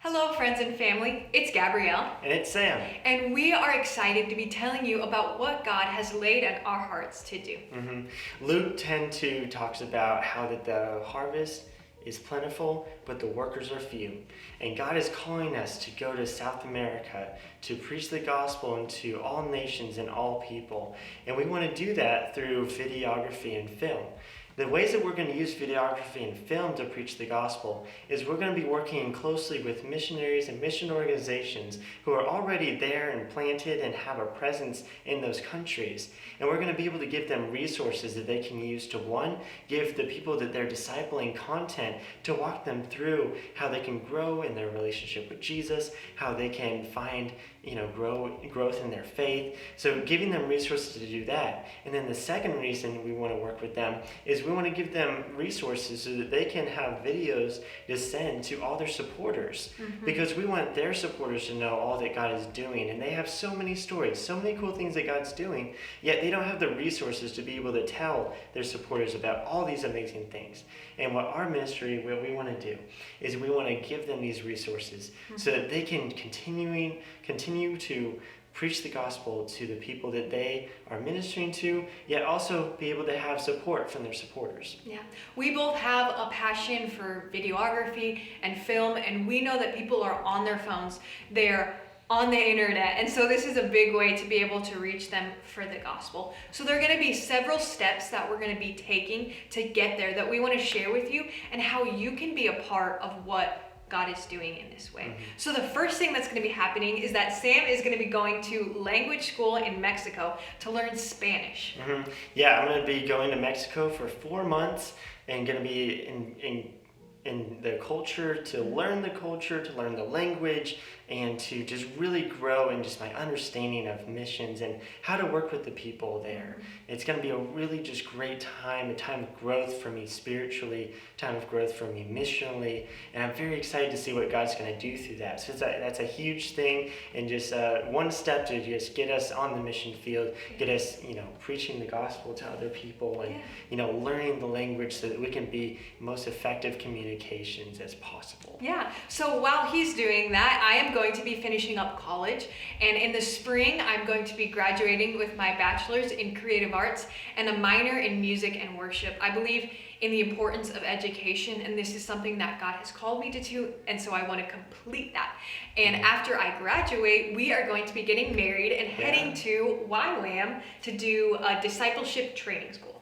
Hello, friends and family. It's Gabrielle, And it's Sam. and we are excited to be telling you about what God has laid on our hearts to do. Luke 10:2 talks about how that the harvest is plentiful, but the workers are few. And God is calling us to go to South America to preach the gospel into all nations and all people. And we want to do that through videography and film. The ways that we're going to use videography and film to preach the gospel is we're going to be working closely with missionaries and mission organizations who are already there and planted and have a presence in those countries. And we're going to be able to give them resources that they can use to, one, give the people that they're discipling content to walk them through how they can grow in their relationship with Jesus, how they can find growth in their faith. So giving them resources to do that. And then the second reason we want to work with them is we want to give them resources so that they can have videos to send to all their supporters. Because we want their supporters to know all that God is doing. And they have so many stories, so many cool things that God's doing, yet they don't have the resources to be able to tell their supporters about all these amazing things. And what our ministry, what we want to do, is we want to give them these resources so that they can continue to preach the gospel to the people that they are ministering to, yet also be able to have support from their supporters. Yeah, we both have a passion for videography and film, and we know that people are on their phones, they're on the internet, and so this is a big way to be able to reach them for the gospel. So there are going to be several steps that we're going to be taking to get there that we want to share with you, and how you can be a part of what God is doing in this way. So the first thing that's going to be happening is that Sam is going to be going to language school in Mexico to learn Spanish. Yeah, I'm going to be going to Mexico for 4 months and going to be in the culture, to learn the language, and to just really grow in just my understanding of missions and how to work with the people there. It's going to be a really just great time, a time of growth for me spiritually, time of growth for me missionally, and I'm very excited to see what God's going to do through that. So that's a huge thing, and just one step to just get us on the mission field, get us, preaching the gospel to other people, and learning the language so that we can be most effective communications as possible. Yeah, so while he's doing that, I am going to be finishing up college, and in the spring I'm going to be graduating with my bachelor's in creative arts and a minor in music and worship. I believe in the importance of education, and this is something that God has called me to do, and so I want to complete that. And after I graduate, we are going to be getting married and heading to YWAM to do a discipleship training school.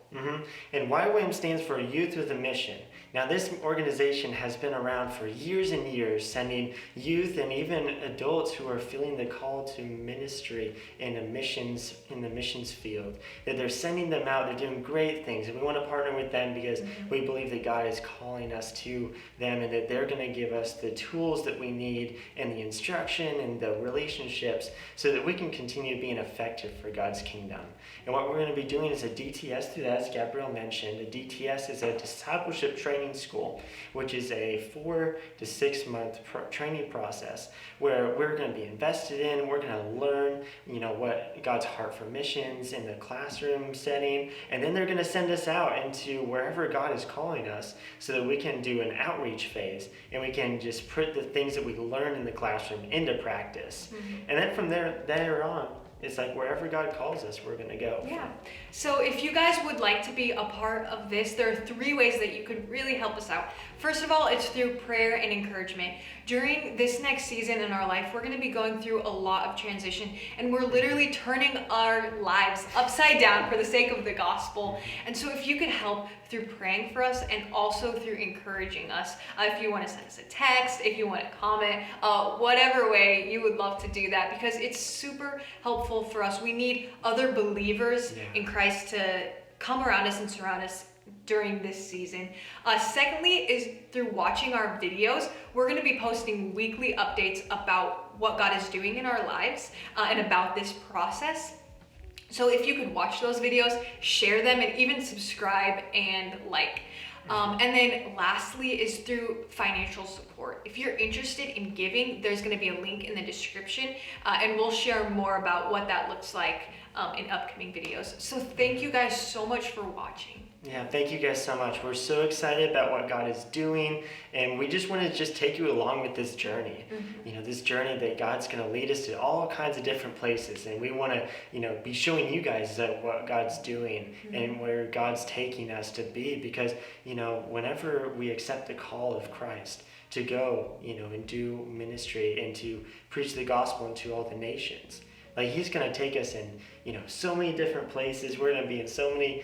And YWAM stands for Youth with a Mission. Now, this organization has been around for years and years, sending youth and even adults who are feeling the call to ministry in the missions field. That they're sending them out, they're doing great things, and we want to partner with them because we believe that God is calling us to them, and that they're going to give us the tools that we need and the instruction and the relationships so that we can continue being effective for God's kingdom. And what we're going to be doing is a DTS through that, as Gabrielle mentioned. A DTS is a discipleship training school, which is a 4 to 6 month training process where we're going to be invested in. We're going to learn, what God's heart for missions in the classroom setting, and then they're going to send us out into wherever God is calling us so that we can do an outreach phase and we can just put the things that we learn in the classroom into practice. And then from there on, it's like wherever God calls us, we're going to go. Yeah. So if you guys would like to be a part of this, there are 3 ways that you could really help us out. First of all, it's through prayer and encouragement. During this next season in our life, we're going to be going through a lot of transition, and we're literally turning our lives upside down for the sake of the gospel. And so if you could help through praying for us and also through encouraging us, if you want to send us a text, if you want to comment, whatever way you would love to do that, because it's super helpful for us. We need other believers in Christ to come around us and surround us during this season. Secondly is through watching our videos. We're going to be posting weekly updates about what God is doing in our lives and about this process. So if you could watch those videos, share them, and even subscribe and like. And then lastly is through financial support. If you're interested in giving, there's going to be a link in the description, and we'll share more about what that looks like in upcoming videos. So thank you guys so much for watching. Yeah, thank you guys so much. We're so excited about what God is doing, and we just want to just take you along with this journey. This journey that God's going to lead us to all kinds of different places, and we want to, be showing you guys that what God's doing and where God's taking us to be, because, whenever we accept the call of Christ to go, and do ministry and to preach the gospel into all the nations, like he's going to take us in, so many different places. We're going to be in so many,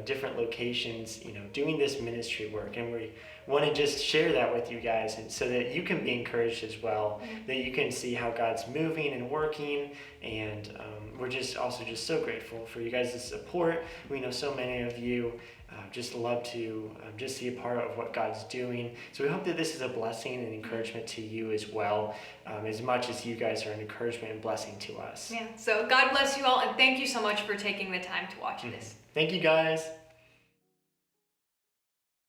different locations, doing this ministry work. And we want to just share that with you guys, and so that you can be encouraged as well, that you can see how God's moving and working. And we're just also just so grateful for you guys' support. We know so many of you just love to just see a part of what God's doing. So we hope that this is a blessing and encouragement to you as well, as much as you guys are an encouragement and blessing to us. Yeah, so God bless you all, and thank you so much for taking the time to watch this. Thank you, guys.